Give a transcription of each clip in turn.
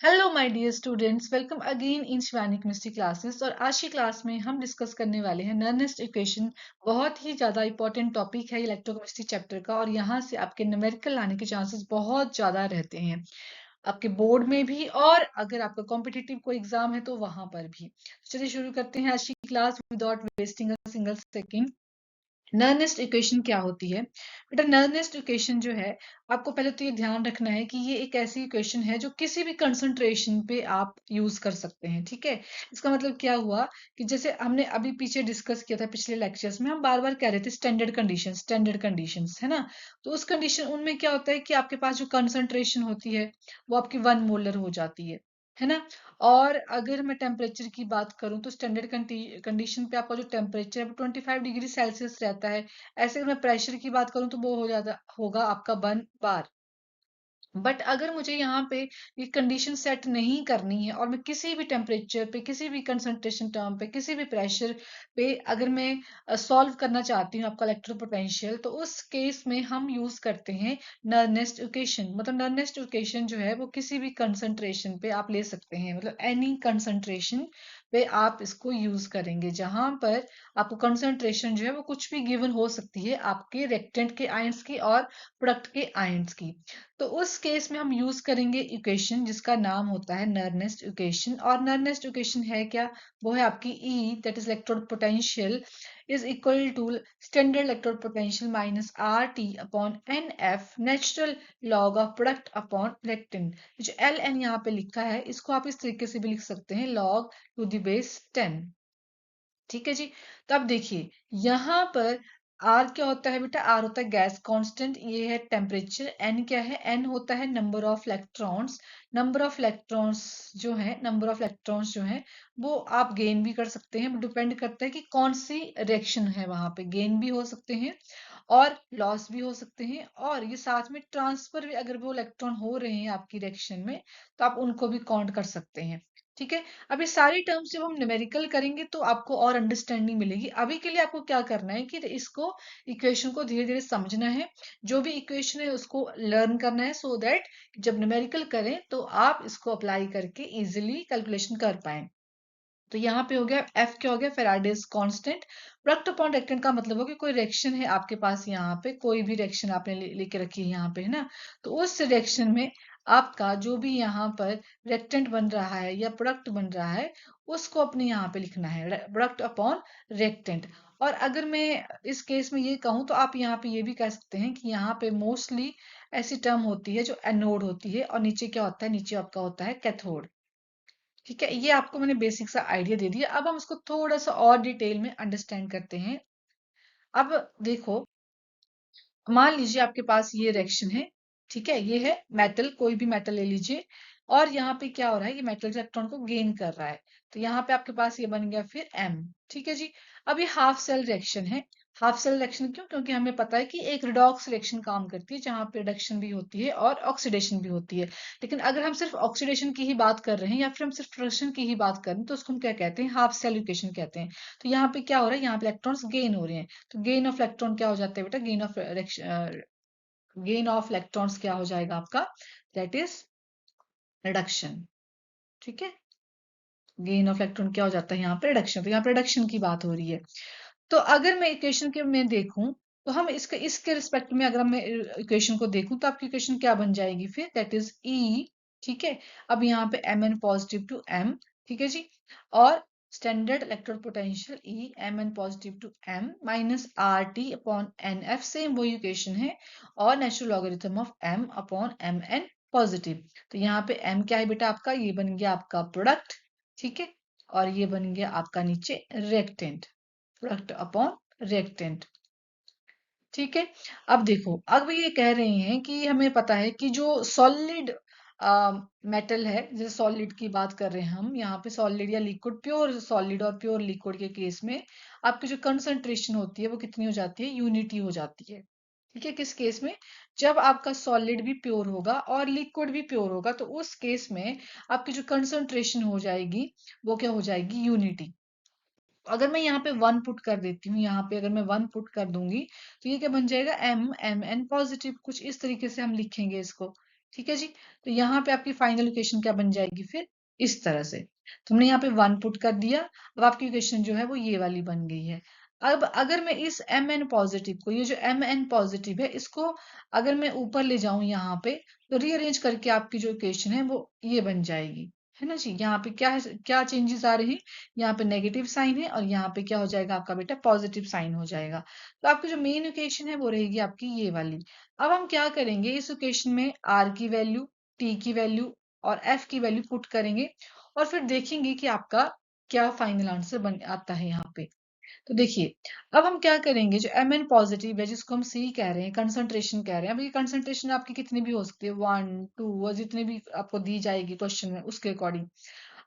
Hello my dear students, welcome again in Shivani chemistry classes. और आज की क्लास में हम डिस्कस करने वाले हैं नर्नेस्ट इक्वेशन। बहुत ही ज़्यादा इंपॉर्टेंट टॉपिक है इलेक्ट्रोकेमिस्ट्री चैप्टर का, और यहाँ से आपके न्यूमेरिकल आने के चांसेस बहुत ज़्यादा रहते हैं, आपके बोर्ड में भी और अगर आपका कॉम्पिटिटिव कोई एग्जाम है तो वहां पर भी। चलिए शुरू करते हैं आज की class without wasting a single second. Nernst equation क्या होती है बेटा? नर्नेस्ट इक्वेशन जो है, आपको पहले तो ये ध्यान रखना है कि ये एक ऐसी इक्वेशन है जो किसी भी कंसंट्रेशन पे आप यूज कर सकते हैं। ठीक है, इसका मतलब क्या हुआ कि जैसे हमने अभी पीछे डिस्कस किया था पिछले लेक्चर्स में, हम बार बार कह रहे थे स्टैंडर्ड कंडीशंस है ना। तो उस कंडीशन उनमें क्या होता है कि आपके पास जो कंसंट्रेशन होती है वो आपकी 1 मोलर हो जाती है ना। और अगर मैं टेम्परेचर की बात करूं तो स्टैंडर्ड कंडीशन पे आपका जो टेम्परेचर है वो 25 डिग्री सेल्सियस रहता है। ऐसे अगर मैं प्रेशर की बात करूं तो वो हो जाता होगा आपका 1 बार। बट अगर मुझे यहाँ पे ये कंडीशन सेट नहीं करनी है और मैं किसी भी टेम्परेचर पे, किसी भी कंसंट्रेशन टर्म पे, किसी भी प्रेशर पे अगर मैं सॉल्व करना चाहती हूँ आपका इलेक्ट्रोपोटेंशियल, तो उस केस में हम यूज करते हैं नर्नेस्ट इक्वेशन। मतलब नर्नेस्ट इक्वेशन जो है वो किसी भी कंसंट्रेशन पे आप ले सकते हैं, मतलब एनी कंसंट्रेशन पे आप इसको यूज करेंगे जहां पर आपको कंसंट्रेशन जो है वो कुछ भी गिवन हो सकती है, आपके रिएक्टेंट के आयंस की और प्रोडक्ट के आयंस की। तो उस केस में हम यूज करेंगे इक्वेशन जिसका नाम होता है नर्नेस्ट इक्वेशन। और नर्नेस्ट इक्वेशन है क्या? वो है आपकी E, that is electrode potential, is equal to standard electrode potential minus RT upon NF natural log of product upon reactant. जो LN यहाँ पे लिखा है इसको आप इस तरीके से भी लिख सकते हैं, लॉग टू द बेस 10। ठीक है जी। तो अब देखिए यहाँ पर आर क्या होता है बेटा? आर होता है गैस कांस्टेंट, ये है टेम्परेचर। एन क्या है? एन होता है number of electrons. Number of electrons जो है वो आप गेन भी कर सकते हैं, डिपेंड करता है कि कौन सी रिएक्शन है, वहां पे गेन भी हो सकते हैं और लॉस भी हो सकते हैं। और ये साथ में ट्रांसफर भी, अगर वो इलेक्ट्रॉन हो रहे हैं आपकी रिएक्शन में तो आप उनको भी काउंट कर सकते हैं। ठीक है, अब ये सारी टर्म्स जब हम न्यूमेरिकल करेंगे तो आपको और अंडरस्टैंडिंग मिलेगी। अभी के लिए आपको क्या करना है कि इसको, इक्वेशन को धीरे धीरे समझना है, जो भी इक्वेशन है उसको लर्न करना है, सो दैट जब न्यूमेरिकल करें तो आप इसको अप्लाई करके इजिली कैलकुलेशन कर पाए। तो यहाँ पे हो गया एफ, क्या हो गया? Faraday's constant. Product upon reactant का मतलब हो कि कोई रिएक्शन है आपके पास, यहाँ पे कोई भी रिएक्शन आपने लेके रखी है यहाँ पे, है ना। तो उस रिएक्शन में आपका जो भी यहाँ पर रिएक्टेंट बन रहा है या प्रोडक्ट बन रहा है उसको अपने यहाँ पे लिखना है, प्रोडक्ट अपॉन रिएक्टेंट। और अगर मैं इस केस में ये कहूँ तो आप यहाँ पे ये भी कह सकते हैं कि यहाँ पे मोस्टली ऐसी टर्म होती है जो एनोड होती है, और नीचे क्या होता है? नीचे आपका होता है कैथोड। ठीक है, ये आपको मैंने बेसिक सा आइडिया दे दिया। अब हम इसको थोड़ा सा और डिटेल में अंडरस्टैंड करते हैं। अब देखो, मान लीजिए आपके पास ये रिएक्शन है। ठीक है, ये है मेटल, कोई भी मेटल ले लीजिए, और यहाँ पे क्या हो रहा है? ये मेटल इलेक्ट्रॉन को गेन कर रहा है। तो यहाँ पे आपके पास ये बन गया फिर M। ठीक है जी। अब ये हाफ सेल रिएक्शन है। हाफ सेल रिएक्शन क्यों? क्योंकि हमें पता है कि एक रिडॉक्स रिएक्शन काम करती है जहां पे रिडक्शन भी होती है और ऑक्सीडेशन भी होती है। लेकिन अगर हम सिर्फ ऑक्सीडेशन की ही बात कर रहे हैं या फिर हम सिर्फ रिडक्शन की ही बात कर रहे हैं तो उसको हम क्या कहते हैं? हाफ सेल इक्वेशन कहते हैं। तो यहाँ पे क्या हो रहा है? यहाँ पे इलेक्ट्रॉन्स गेन हो रहे हैं। तो गेन ऑफ इलेक्ट्रॉन क्या हो जाता है बेटा? गेन ऑफ इलेक्ट्रॉन्स क्या हो जाएगा आपका? That is reduction. ठीक है, गेन ऑफ इलेक्ट्रॉन क्या हो जाता है? यहाँ पे रिडक्शन। तो यहाँ पे रिडक्शन की बात हो रही है। तो अगर मैं इक्वेशन के में देखूं तो हम इसके रिस्पेक्ट में अगर मैं इक्वेशन को देखूं तो आपकी इक्वेशन क्या बन जाएगी फिर? That is E। ठीक है, अब यहाँ पे Mn पॉजिटिव टू M। ठीक है जी। और standard electrode potential E Mn positive to M minus RT upon NF, same वही इक्वेशन है, और natural logarithm of M upon Mn positive. तो यहाँ पे M क्या है बेटा आपका? ये बन गया आपका प्रोडक्ट। ठीक है, और ये बन गया आपका नीचे रिएक्टेंट, प्रोडक्ट अपॉन रिएक्टेंट। ठीक है, अब देखो, अब ये कह रहे हैं कि हमें पता है कि जो सॉलिड मेटल है, जैसे सॉलिड की बात कर रहे हैं हम यहाँ पे, सॉलिड या लिक्विड, प्योर सॉलिड और प्योर लिक्विड के केस में आपकी जो कंसंट्रेशन होती है वो कितनी हो जाती है? यूनिटी हो जाती है। ठीक है, किस केस में? जब आपका सॉलिड भी प्योर होगा और लिक्विड भी प्योर होगा, तो उस केस में आपकी जो कंसंट्रेशन हो जाएगी वो क्या हो जाएगी? यूनिटी। अगर मैं यहाँ पे 1 पुट कर देती हूँ, यहाँ पे अगर मैं 1 पुट कर दूंगी तो ये क्या बन जाएगा? M Mn positive. कुछ इस तरीके से हम लिखेंगे इसको। ठीक है जी। तो यहाँ पे आपकी फाइनल इक्वेशन क्या बन जाएगी फिर, इस तरह से। तुमने यहाँ पे 1 पुट कर दिया, अब आपकी इक्वेशन जो है वो ये वाली बन गई है। अब अगर मैं इस एम एन पॉजिटिव को, ये जो एम एन पॉजिटिव है, इसको अगर मैं ऊपर ले जाऊं यहाँ पे, तो रीअरेंज करके आपकी जो इक्वेशन है वो ये बन जाएगी, है ना जी। यहाँ पे क्या है, क्या चेंजेस आ रहे हैं, यहाँ पे नेगेटिव साइन है और यहाँ पे क्या हो जाएगा आपका बेटा, पॉजिटिव साइन हो जाएगा। तो आपकी जो मेन इक्वेशन है वो रहेगी आपकी ये वाली। अब हम क्या करेंगे, इस इक्वेशन में आर की वैल्यू, टी की वैल्यू और एफ की वैल्यू पुट करेंगे और फिर देखेंगे कि आपका क्या फाइनल आंसर बन आता है यहाँ पे। तो देखिए, अब हम क्या करेंगे, जो एम एन पॉजिटिव है जिसको हम सी कह रहे हैं, कंसंट्रेशन कह रहे हैं, अब ये कंसंट्रेशन आपकी कितनी भी हो सकती है, 1 2 और जितनी भी आपको दी जाएगी क्वेश्चन में उसके अकॉर्डिंग।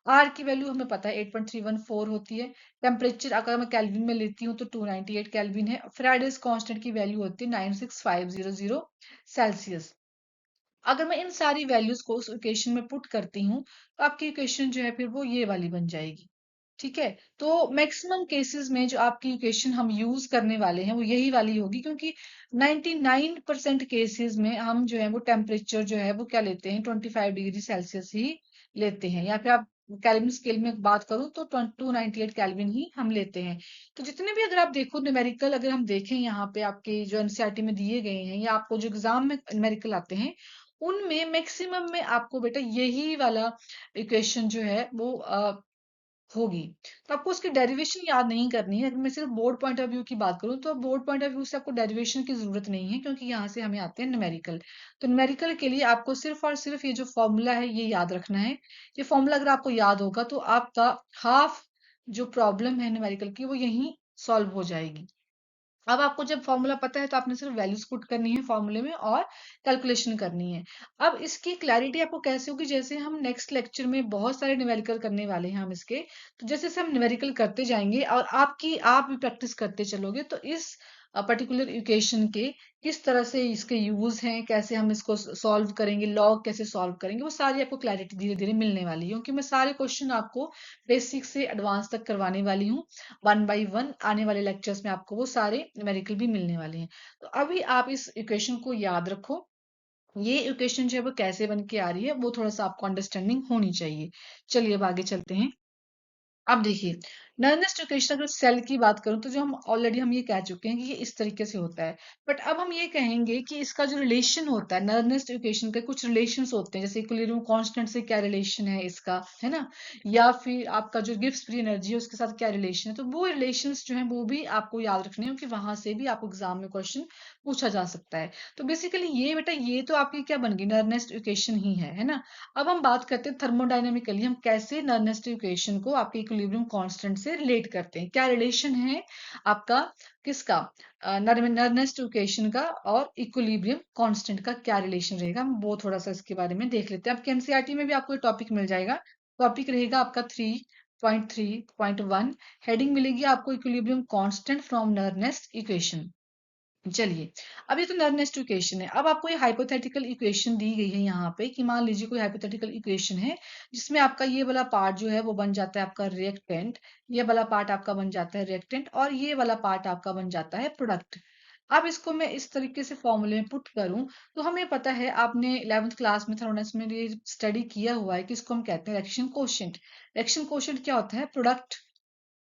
आर की वैल्यू हमें पता है 8.314 होती है। टेम्परेचर अगर मैं केल्विन में लेती हूँ तो 298 केल्विन है। फ्राइडेज कांस्टेंट की वैल्यू होती है 96500 सेल्सियस। अगर मैं इन सारी वैल्यूज को उस इक्वेशन में पुट करती हूँ तो आपकी इक्वेशन जो है फिर वो ये वाली बन जाएगी। ठीक है, तो मैक्सिमम केसेस में जो आपकी इक्वेशन हम यूज करने वाले हैं वो यही वाली होगी, क्योंकि 99% केसेस में हम जो है वो टेम्परेचर जो है वो क्या लेते हैं, 25 डिग्री सेल्सियस ही लेते हैं, या फिर आप केल्विन स्केल में बात करूं तो 298 केल्विन ही हम लेते हैं। तो जितने भी अगर आप देखो न्यूमेरिकल, अगर हम देखें यहाँ पे आपके जो एनसीईआरटी में दिए गए हैं या आपको जो एग्जाम में न्यूमेरिकल आते हैं, उनमें मैक्सिमम में आपको बेटा यही वाला इक्वेशन जो है वो होगी। तो आपको उसकी डेरिवेशन याद नहीं करनी है। अगर मैं सिर्फ बोर्ड पॉइंट ऑफ व्यू की बात करूँ तो बोर्ड पॉइंट ऑफ व्यू से आपको डेरिवेशन की जरूरत नहीं है, क्योंकि यहाँ से हमें आते हैं न्यूमेरिकल। तो न्यूमेरिकल के लिए आपको सिर्फ और सिर्फ ये जो फॉर्मूला है ये याद रखना है। ये फॉर्मूला अगर आपको याद होगा तो आपका हाफ जो प्रॉब्लम है न्यूमेरिकल की वो यहीं सॉल्व हो जाएगी। अब आपको जब फॉर्मूला पता है तो आपने सिर्फ वैल्यूज पुट करनी है फॉर्मूले में और कैलकुलेशन करनी है। अब इसकी क्लैरिटी आपको कैसे होगी, जैसे हम नेक्स्ट लेक्चर में बहुत सारे न्यूमेरिकल करने वाले हैं हम इसके, तो जैसे जैसे हम न्यूमेरिकल करते जाएंगे और आप भी प्रैक्टिस करते चलोगे तो इस पर्टिकुलर इक्वेशन के किस तरह से इसके यूज हैं, कैसे हम इसको सॉल्व करेंगे, लॉग कैसे सॉल्व करेंगे, वो सारी आपको क्लैरिटी धीरे धीरे मिलने वाली है, क्योंकि मैं सारे क्वेश्चन आपको बेसिक से एडवांस तक करवाने वाली हूँ। 1 बाय 1 आने वाले लेक्चर्स में आपको वो सारे न्यूमेरिकल भी मिलने वाले हैं। तो अभी आप इस इक्वेशन को याद रखो, ये इक्वेशन जो है वो कैसे बन के आ रही है वो थोड़ा सा आपको अंडरस्टैंडिंग होनी चाहिए। चलिए अब आगे चलते हैं। अब देखिए, नर्नेस्ट इक्वेशन अगर सेल की बात करूं तो जो हम ऑलरेडी हम ये कह चुके हैं कि ये इस तरीके से होता है। बट अब हम ये कहेंगे कि इसका जो रिलेशन होता है, नर्नेस्ट इक्वेशन के कुछ रिलेशंस होते हैं, जैसे इक्विलिब्रियम कांस्टेंट से क्या रिलेशन है इसका, है ना, या फिर आपका जो गिब्स फ्री एनर्जी है उसके साथ क्या रिलेशन है। तो वो रिलेशंस जो है वो भी आपको याद रखने हैं, क्योंकि वहां से भी आपको एग्जाम में क्वेश्चन पूछा जा सकता है। तो बेसिकली ये बेटा ये तो आपकी क्या बन गई, नर्नेस्ट इक्वेशन ही है ना। अब हम बात करते हैं थर्मोडायनेमिकली, हम कैसे नर्नेस्ट इक्वेशन को आपके इक्विलिब्रियम कांस्टेंट से रिलेट करते हैं, क्या रिलेशन है आपका, किसका, नर्नेस्ट इक्वेशन का और इक्विलिब्रियम कांस्टेंट का क्या रिलेशन रहेगा, हम वो थोड़ा सा इसके बारे में देख लेते हैं। आपके एनसीईआरटी में भी आपको ये टॉपिक मिल जाएगा। टॉपिक रहेगा आपका 3.3.1। हेडिंग मिलेगी आपको इक्विलिब्रियम कांस्टेंट फ्रॉम नर्नेस्ट इक्वेशन। चलिए, अब ये तो नर्नेस्ट इक्वेशन है। अब आपको ये हाइपोथेटिकल इक्वेशन दी गई है यहाँ पे, कि मान लीजिए कोई हाइपोथेटिकल इक्वेशन है जिसमें आपका ये वाला पार्ट जो है वो बन जाता है आपका रिएक्टेंट, ये वाला पार्ट आपका बन जाता है रिएक्टेंट और ये वाला पार्ट आपका बन जाता है प्रोडक्ट। अब इसको मैं इस तरीके से फॉर्मूले में पुट करूं तो हमें पता है, आपने 11th क्लास में थर्मोडायनेमिक्स में ये स्टडी किया हुआ है कि इसको हम कहते हैं रिएक्शन कोशेंट। रिएक्शन कोशेंट क्या होता है, प्रोडक्ट,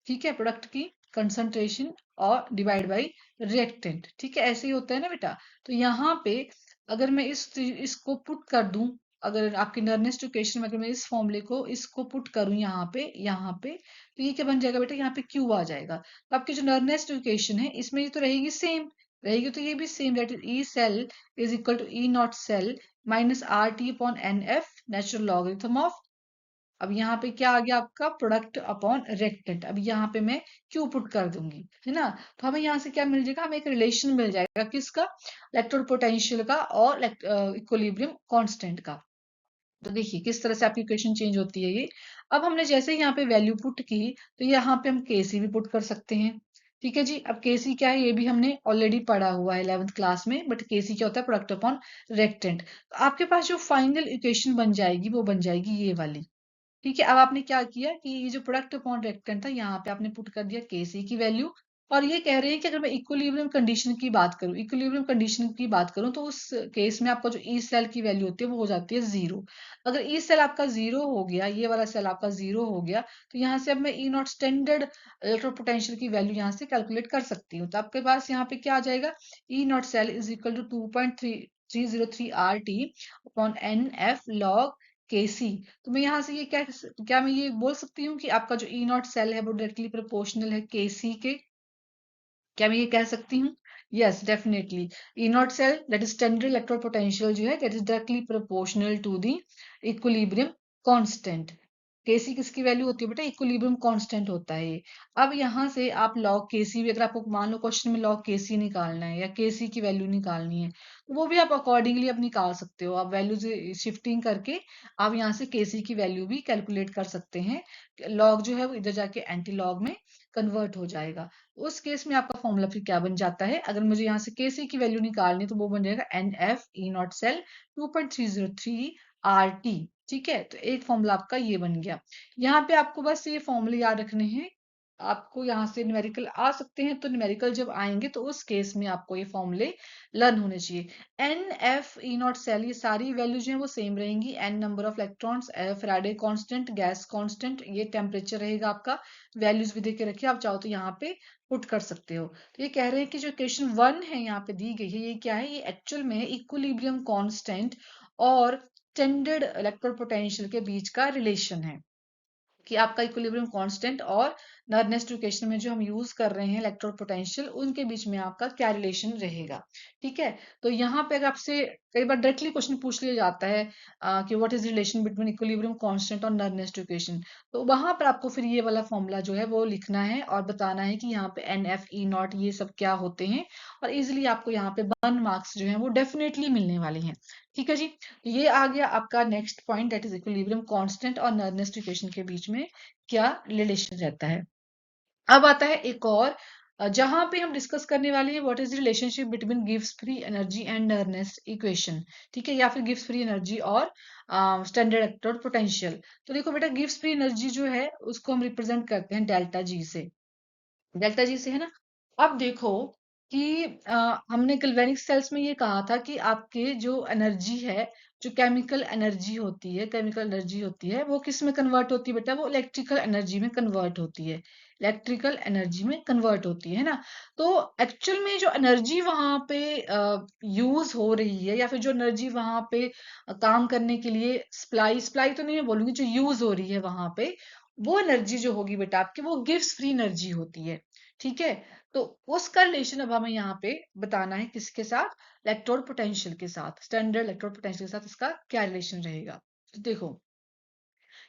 ठीक है, प्रोडक्ट की कंसंट्रेशन और डिवाइड बाय रिएक्टेंट। ठीक है, ऐसे ही होता है ना बेटा। तो यहाँ पे अगर मैं इसको पुट कर दूं, अगर आपकी नर्नेस्ट इक्वेशन में अगर मैं इस फॉर्मूले को इसको पुट करूं यहाँ पे तो ये क्या बन जाएगा बेटा, यहाँ पे क्यू आ जाएगा। तो आपकी जो नर्नेस्ट इक्वेशन है इसमें ये तो रहेगी सेम, रहेगी तो ये भी same, that is E cell is equal to E naught cell minus R T upon N F natural logarithm of, अब यहाँ पे क्या आ गया आपका, प्रोडक्ट अपॉन रिएक्टेंट। अब यहाँ पे मैं क्यू पुट कर दूंगी, है ना। तो हमें यहाँ से क्या मिल जाएगा, हमें एक रिलेशन मिल जाएगा किसका, इलेक्ट्रोड पोटेंशियल का और इक्विलिब्रियम कांस्टेंट का। तो देखिए किस तरह से आपकी इक्वेशन चेंज होती है ये। अब हमने जैसे ही यहाँ पे वैल्यू पुट की तो यहाँ पे हम केसी भी पुट कर सकते हैं। ठीक है जी, अब केसी क्या है ये भी हमने ऑलरेडी पढ़ा हुआ है 11th क्लास में, बट केसी क्या होता है, प्रोडक्ट अपॉन रिएक्टेंट। तो आपके पास जो फाइनल इक्वेशन बन जाएगी वो बन जाएगी ये वाली। ठीक है, अब आपने क्या किया कि ये जो प्रोडक्ट अपॉन रिएक्टेंट था यहाँ पे आपने पुट कर दिया केसी की वैल्यू, और ये कह रहे हैं कि अगर मैं इक्विलिब्रियम कंडीशन की बात करूं तो उस केस में आपका जो ई सेल की वैल्यू होती है वो हो जाती है 0। अगर ई सेल आपका 0 हो गया, ये वाला सेल आपका 0 हो गया, तो यहाँ से अब मैं ई नॉट स्टैंडर्ड इलेक्ट्रोड पोटेंशियल की वैल्यू यहाँ से कैलकुलेट कर सकती हूँ। तो आपके पास यहाँ पे क्या आ जाएगा, E naught cell is equal to 2.303 R T upon N F log K C. तो मैं यहाँ से ये क्या मैं ये बोल सकती हूँ कि आपका जो ई नॉट सेल है वो डायरेक्टली प्रोपोर्शनल है के सी के? क्या मैं ये कह सकती हूँ? Yes, definitely. E naught cell that is standard electrode potential जो है that is directly proportional to the equilibrium constant. K C किसकी वैल्यू होती है बेटा? इक्विलिब्रियम कांस्टेंट होता है ये। अब यहाँ से आप लॉग केसी भी, अगर आपको मान लो क्वेश्चन में लॉग केसी निकालना है या केसी की वैल्यू निकालनी है, तो वो भी आप अकॉर्डिंगली अब निकाल सकते हो। आप वैल्यूज शिफ्टिंग करके आप यहाँ से केसी की वैल्यू भी कैलकुलेट कर सकते हैं। लॉग जो है वो इधर जाके एंटी लॉग में कन्वर्ट हो जाएगा। उस केस में आपका फॉर्मूला फिर क्या बन जाता है? अगर मुझे यहाँ से केसी की वैल्यू निकालनी है तो वो बन जाएगा N F E naught cell 2.303 R T. ठीक है, तो एक फॉर्मूला आपका ये बन गया। यहाँ पे आपको बस ये फॉर्मूले याद रखने हैं। आपको यहाँ से न्यूमेरिकल आ सकते हैं, तो न्यूमेरिकल जब आएंगे तो उस केस में आपको ये फॉर्मूले लर्न होने चाहिए। N F E naught cell, ये सारी वैल्यू जो है वो सेम रहेंगी। N number of electrons, Faraday constant, gas constant, ये टेम्परेचर रहेगा आपका। वैल्यूज भी देके रखिए, आप चाहो तो यहाँ पे पुट कर सकते हो। तो ये कह रहे हैं कि जो इक्वेशन 1 है यहाँ पे दी गई है, ये क्या है? ये एक्चुअल में इक्विलिब्रियम कांस्टेंट और स्टैंडर्ड इलेक्ट्रोड पोटेंशियल के बीच का रिलेशन है, कि आपका इक्विलिब्रियम कांस्टेंट और नर्नेस्ट इक्वेशन में जो हम यूज कर रहे हैं इलेक्ट्रोड पोटेंशियल, उनके बीच में आपका क्या रिलेशन रहेगा। ठीक है, तो यहाँ पे अगर आपसे कई बार डायरेक्टली क्वेश्चन पूछ लिया जाता है कि what is relation between equilibrium constant और नर्नेस्ट इक्वेशन, तो वहां पर आपको फिर ये वाला फॉर्मूला जो है वो लिखना है और बताना है कि यहाँ पे एन एफ ई नॉट ये सब क्या होते हैं। और इजिली आपको यहाँ पे 1 मार्क्स जो है वो डेफिनेटली मिलने वाले हैं। ठीक है जी, तो ये आ गया आपका next point, that is equilibrium constant और नर्नेस्ट इक्वेशन के बीच में क्या रिलेशन रहता है। अब आता है एक और, जहां पे हम डिस्कस करने वाले हैं what is the relationship between Gibbs free energy and Nernst equation. ठीक है, या फिर गिब्स फ्री एनर्जी और स्टैंडर्ड इलेक्ट्रोड पोटेंशियल। तो देखो बेटा, गिब्स फ्री एनर्जी जो है उसको हम रिप्रेजेंट करते हैं डेल्टा जी से। डेल्टा जी से है ना। अब देखो कि हमने गैल्वेनिक सेल्स में ये कहा था कि आपके जो एनर्जी है, जो केमिकल एनर्जी होती है वो किस में कन्वर्ट होती है बेटा? वो इलेक्ट्रिकल एनर्जी में कन्वर्ट होती है। इलेक्ट्रिकल एनर्जी में कन्वर्ट होती है ना। तो एक्चुअल में जो एनर्जी वहां पे यूज हो रही है, या फिर जो एनर्जी वहां पे काम करने के लिए सप्लाई सप्लाई तो नहीं मैं बोलूंगी, जो यूज हो रही है वहां पे, वो एनर्जी जो होगी बेटा आपकी, वो गिव्स फ्री एनर्जी होती है। ठीक है, तो उसका रिलेशन अब हमें यहाँ पे बताना है किसके साथ? इलेक्ट्रोड पोटेंशियल के साथ। स्टैंडर्ड इलेक्ट्रोड पोटेंशियल के साथ इसका क्या रिलेशन रहेगा? तो देखो,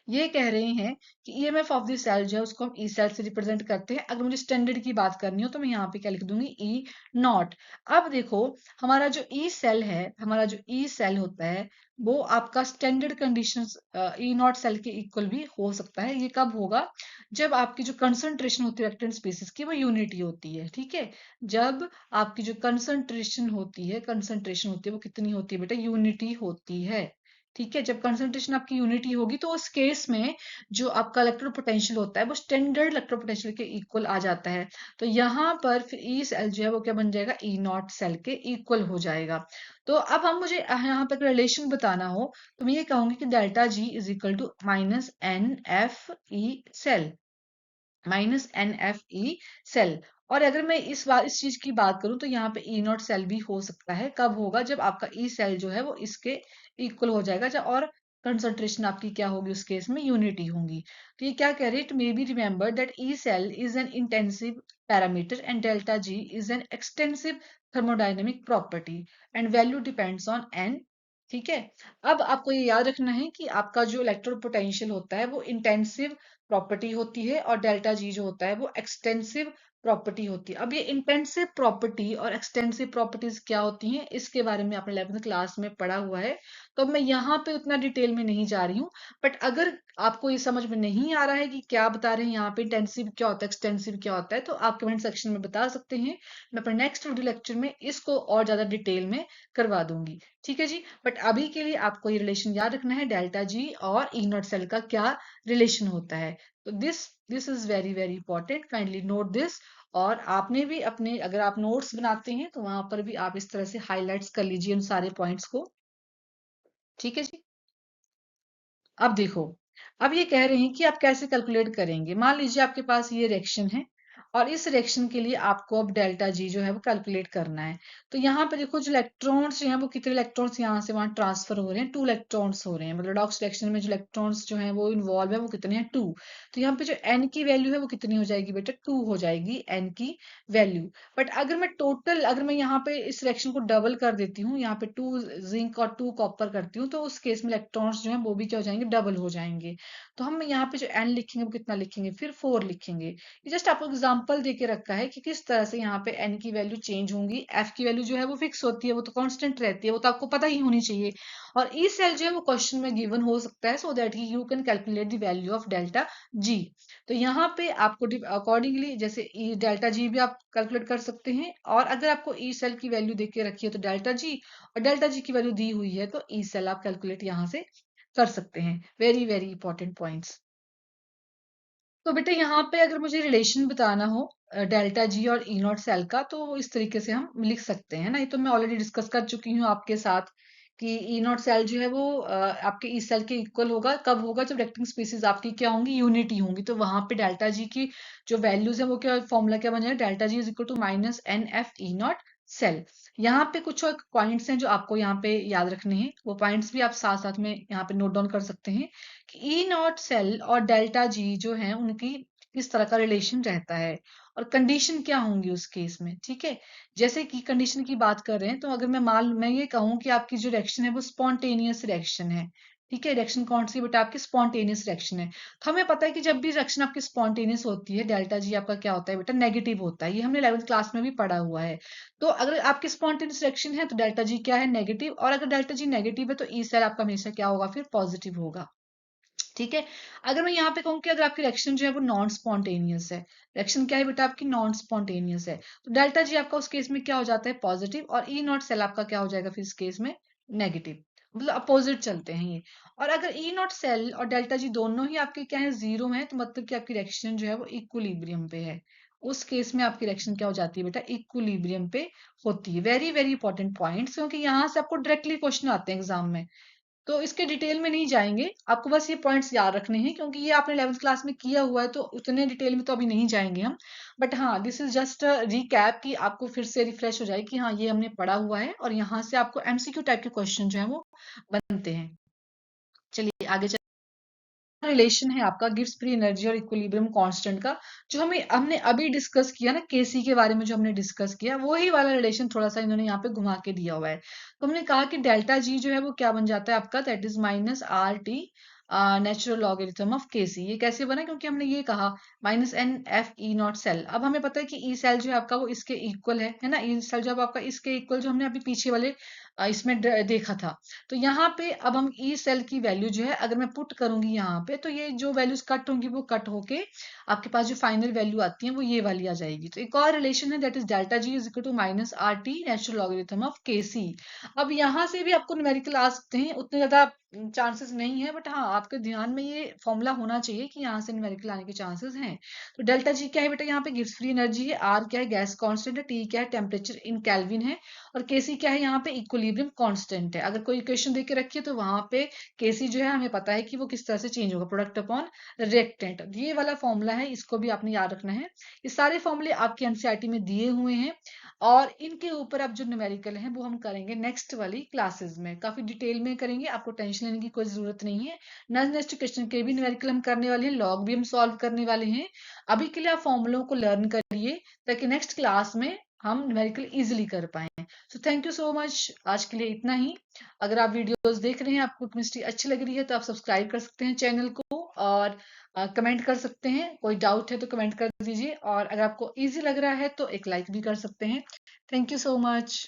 ये कह रहे हैं कि ईएमएफ ऑफ द सेल जो है उसको हम ई सेल से रिप्रेजेंट करते हैं। अगर मुझे स्टैंडर्ड की बात करनी हो तो मैं यहाँ पे क्या लिख दूंगी? ई नॉट। अब देखो, हमारा जो ई सेल है, हमारा जो ई सेल होता है वो आपका standard conditions E naught cell के इक्वल भी हो सकता है। ये कब होगा? जब आपकी जो कंसंट्रेशन होती है रिएक्टेंट स्पीसीज की वो यूनिटी होती है। ठीक है, जब आपकी जो कंसंट्रेशन होती है वो कितनी होती है बेटा? यूनिटी होती है। ठीक है, जब कंसंट्रेशन आपकी यूनिटी होगी तो उस केस में जो आपका इलेक्ट्रोड पोटेंशियल होता है वो स्टैंडर्ड इलेक्ट्रोड पोटेंशियल के इक्वल आ जाता है। तो यहाँ पर फिर ई सेल जो है वो क्या बन जाएगा? ई नॉट सेल के इक्वल हो जाएगा। तो अब हम मुझे यहाँ पर रिलेशन बताना हो तो मैं ये कहूंगी कि delta G is equal to minus N F E cell, minus N F E cell. और अगर मैं इस चीज की बात करूं तो यहाँ पे ई नॉट सेल भी हो सकता है। कब होगा? जब आपका ई सेल जो है वो इसके इक्वल हो जाएगा, जब और कंसंट्रेशन आपकी क्या होगी उस केस में? यूनिटी होंगी। तो ये क्या कह रहे हैं? It may be remember that E cell is an intensive parameter and delta G is an extensive thermodynamic property and value depends on N. ठीक है, अब आपको ये याद रखना है कि आपका जो इलेक्ट्रोड पोटेंशियल होता है वो इंटेंसिव प्रॉपर्टी होती है और डेल्टा जी जो होता है वो एक्सटेंसिव प्रॉपर्टी होती है। अब ये इंटेंसिव प्रॉपर्टी और एक्सटेंसिव प्रॉपर्टीज क्या होती हैं इसके बारे में आपने 11th क्लास में पढ़ा हुआ है। तो अब मैं यहाँ पे उतना डिटेल में नहीं जा रही हूँ। बट अगर आपको ये समझ में नहीं आ रहा है कि क्या बता रहे हैं यहाँ पे, इंटेंसिव क्या होता है, एक्सटेंसिव क्या होता है, तो आप कमेंट सेक्शन में बता सकते हैं। मैं अपने नेक्स्ट वीडियो लेक्चर में इसको और ज्यादा डिटेल में करवा दूंगी। ठीक है जी। बट अभी के लिए आपको ये रिलेशन याद रखना है, डेल्टा जी और ई नॉट सेल का क्या रिलेशन होता है। तो this is very very important, kindly note this. और आपने भी अपने, अगर आप नोट्स बनाते हैं तो वहां पर भी आप इस तरह से हाईलाइट्स कर लीजिए उन सारे पॉइंट्स को। ठीक है जी। अब देखो, अब ये कह रहे हैं कि आप कैसे कैलकुलेट करेंगे। मान लीजिए आपके पास ये रिएक्शन है और इस रिएक्शन के लिए आपको अब डेल्टा जी जो है वो कैलकुलेट करना है। तो यहाँ पे देखो, जो इलेक्ट्रॉन्स जो है वो कितने इलेक्ट्रॉन्स यहाँ से वहां ट्रांसफर हो रहे हैं, 2 इलेक्ट्रॉन्स हो रहे हैं। मतलब redox रिएक्शन में जो इलेक्ट्रॉन्स जो है वो इन्वॉल्व है वो कितने हैं, 2। तो यहाँ पे जो एन की वैल्यू है वो कितनी हो जाएगी बेटा, 2 हो जाएगी एन की वैल्यू। बट अगर मैं टोटल, अगर मैं यहाँ पे इस रिएक्शन को डबल कर देती हूँ, यहाँ पे 2 जिंक और 2 कॉपर करती हूँ, तो उस केस में इलेक्ट्रॉन्स जो है वो भी क्या हो जाएंगे, डबल हो जाएंगे। तो हम यहाँ पे जो एन लिखेंगे वो कितना लिखेंगे, फिर 4 लिखेंगे। ये जस्ट आपको एग्जांपल दे के रखा है कि किस तरह से यहाँ पे एन की वैल्यू चेंज होंगी। एफ की वैल्यू जो है वो फिक्स होती है, वो तो कांस्टेंट रहती है, वो तो आपको पता ही होनी चाहिए। और ई सेल जो है वो क्वेश्चन में गिवन हो सकता है, so that you can calculate the value of delta G. तो यहाँ पे आपको अकॉर्डिंगली जैसे ई डेल्टा जी भी आप कैलकुलेट कर सकते हैं, और अगर आपको ई सेल की वैल्यू देख के रखी है तो डेल्टा जी, और डेल्टा जी की वैल्यू दी हुई है तो ई सेल आप कैलकुलेट यहाँ से कर सकते हैं। Very very important points. तो बेटा यहाँ पे अगर मुझे रिलेशन बताना हो डेल्टा जी और ई नॉट सेल का, तो इस तरीके से हम लिख सकते हैं ना। ये तो मैं ऑलरेडी डिस्कस कर चुकी हूँ आपके साथ कि ई नॉट सेल जो है वो आपके ई सेल के इक्वल होगा। कब होगा, जब रिएक्टिंग स्पीसीज आपकी क्या होंगी, यूनिटी होंगी। तो वहां पे डेल्टा जी की जो वैल्यूज है वो क्या, फॉर्मूला क्या बन जाएगा, delta G is equal to minus N F E naught cell. यहाँ पे कुछ और पॉइंट्स हैं जो आपको यहाँ पे याद रखने हैं, वो पॉइंट्स भी आप साथ साथ में यहाँ पे नोट डाउन कर सकते हैं कि ई नॉट सेल और डेल्टा जी जो है उनकी किस तरह का रिलेशन रहता है, और कंडीशन क्या होंगी उस केस में। ठीक है। जैसे कि कंडीशन की बात कर रहे हैं, तो अगर मैं ये कहूँ कि आपकी जो रिएक्शन है वो स्पॉन्टेनियस रिएक्शन है। ठीक है। रिएक्शन कौन सी बेटा, आपकी स्पॉन्टेनियस रिएक्शन है। तो हमें पता है कि जब भी रिएक्शन आपकी स्पॉन्टेनियस होती है, डेल्टा जी आपका क्या होता है बेटा, नेगेटिव होता है। ये हमने 11th क्लास में भी पढ़ा हुआ है। तो अगर आपकी स्पॉन्टेनियस रिएक्शन है तो डेल्टा जी क्या है, नेगेटिव। और अगर डेल्टा जी नेगेटिव है तो ई सेल आपका हमेशा क्या होगा, फिर पॉजिटिव होगा। ठीक है। अगर मैं यहाँ पे कहूँ कि अगर आपकी रिएक्शन जो है वो नॉन स्पॉन्टेनियस है, रिएक्शन क्या है बेटा आपकी, नॉन स्पॉन्टेनियस है, तो डेल्टा जी आपका उस केस में क्या हो जाता है, पॉजिटिव। और ई नॉट सेल आपका क्या हो जाएगा फिर इस केस में, नेगेटिव। मतलब अपोजिट चलते हैं ये। और अगर ई नॉट सेल और डेल्टा जी दोनों ही आपके क्या है, जीरो है, तो मतलब कि आपकी रिएक्शन जो है वो इक्विलिब्रियम पे है। उस केस में आपकी रिएक्शन क्या हो जाती है बेटा, इक्विलिब्रियम पे होती है। वेरी वेरी इंपॉर्टेंट पॉइंट्स, क्योंकि यहाँ से आपको डायरेक्टली क्वेश्चन आते हैं एग्जाम में। तो इसके डिटेल में नहीं जाएंगे, आपको बस ये पॉइंट्स याद रखने हैं, क्योंकि ये आपने 11th क्लास में किया हुआ है, तो उतने डिटेल में तो अभी नहीं जाएंगे हम। बट हाँ, दिस इज जस्ट रिकैप कि आपको फिर से रिफ्रेश हो जाए कि हाँ ये हमने पढ़ा हुआ है, और यहाँ से आपको एमसीक्यू टाइप के क्वेश्चन जो है वो बनते हैं। चलिए आगे चल। रिलेशन है आपका गिब्स फ्री एनर्जी और इक्विलिब्रियम कांस्टेंट का, जो हमने अभी डिस्कस किया ना, केसी के बारे में जो हमने डिस्कस किया, वही वाला रिलेशन थोड़ा सा इन्होंने यहाँ पे घुमा के दिया हुआ है। तो हमने कहा कि डेल्टा जी जो है वो क्या बन जाता है आपका, that is minus R T natural logarithm of K C. ये कैसे बना, क्योंकि हमने ये कहा minus N F E naught cell. अब हमें पता है कि ई सेल जो है आपका वो इसके इक्वल है ना। ई सेल जो है आपका इसके इक्वल, जो हमने अभी पीछे वाले इसमें देखा था। तो यहाँ पे अब हम ई सेल की वैल्यू जो है अगर मैं पुट करूंगी यहाँ पे, तो ये जो वैल्यूज कट होंगी वो कट होके आपके पास जो फाइनल वैल्यू आती है वो ये वाली आ जाएगी। तो एक और रिलेशन है, that is delta G is equal to minus R T natural logarithm of K C. अब यहाँ से भी आपको न्यूमेरिकल आ सकते हैं, उतने ज्यादा चांसेस नहीं है, बट हाँ आपके ध्यान में ये फॉर्मूला होना चाहिए कि यहाँ से न्यूमेरिकल आने के चांसेस हैं। तो डेल्टा जी क्या है बेटा, यहाँ पे गिब्स फ्री एनर्जी है, आर क्या है, गैस कांस्टेंट है, टी क्या है, टेम्परेचर इन केल्विन है, और केसी क्या है, यहाँ पे इक्विलिब्रियम कांस्टेंट है। अगर कोई इक्वेशन देके रखिए तो वहां पे केसी जो है हमें पता है कि वो किस तरह से चेंज होगा, प्रोडक्ट अपॉन रिएक्टेंट। ये वाला फॉर्मूला है, इसको भी आपने याद रखना है। ये सारे फॉर्मूले आपके एनसीईआरटी में दिए हुए हैं, और इनके ऊपर अब जो न्यूमेरिकल है वो हम करेंगे नेक्स्ट वाली क्लासेस में, काफी डिटेल में करेंगे, आपको टेंशन लेने की कोई जरूरत नहीं है। नेक्स्ट क्वेश्चन के भी न्यूमेरिकल हम करने वाले हैं, लॉग भी हम सॉल्व करने वाले हैं। अभी के लिए आप फॉर्मूलों को लर्न करिए, ताकि नेक्स्ट क्लास में हम न्यूमेरिकल इजिली कर पाए। So thank you so much, आज के लिए इतना ही। अगर आप वीडियोस देख रहे हैं, आपको केमिस्ट्री अच्छी लग रही है, तो आप सब्सक्राइब कर सकते हैं चैनल को, और कमेंट कर सकते हैं। कोई डाउट है तो कमेंट कर दीजिए, और अगर आपको इजी लग रहा है तो एक लाइक भी कर सकते हैं। Thank you so much.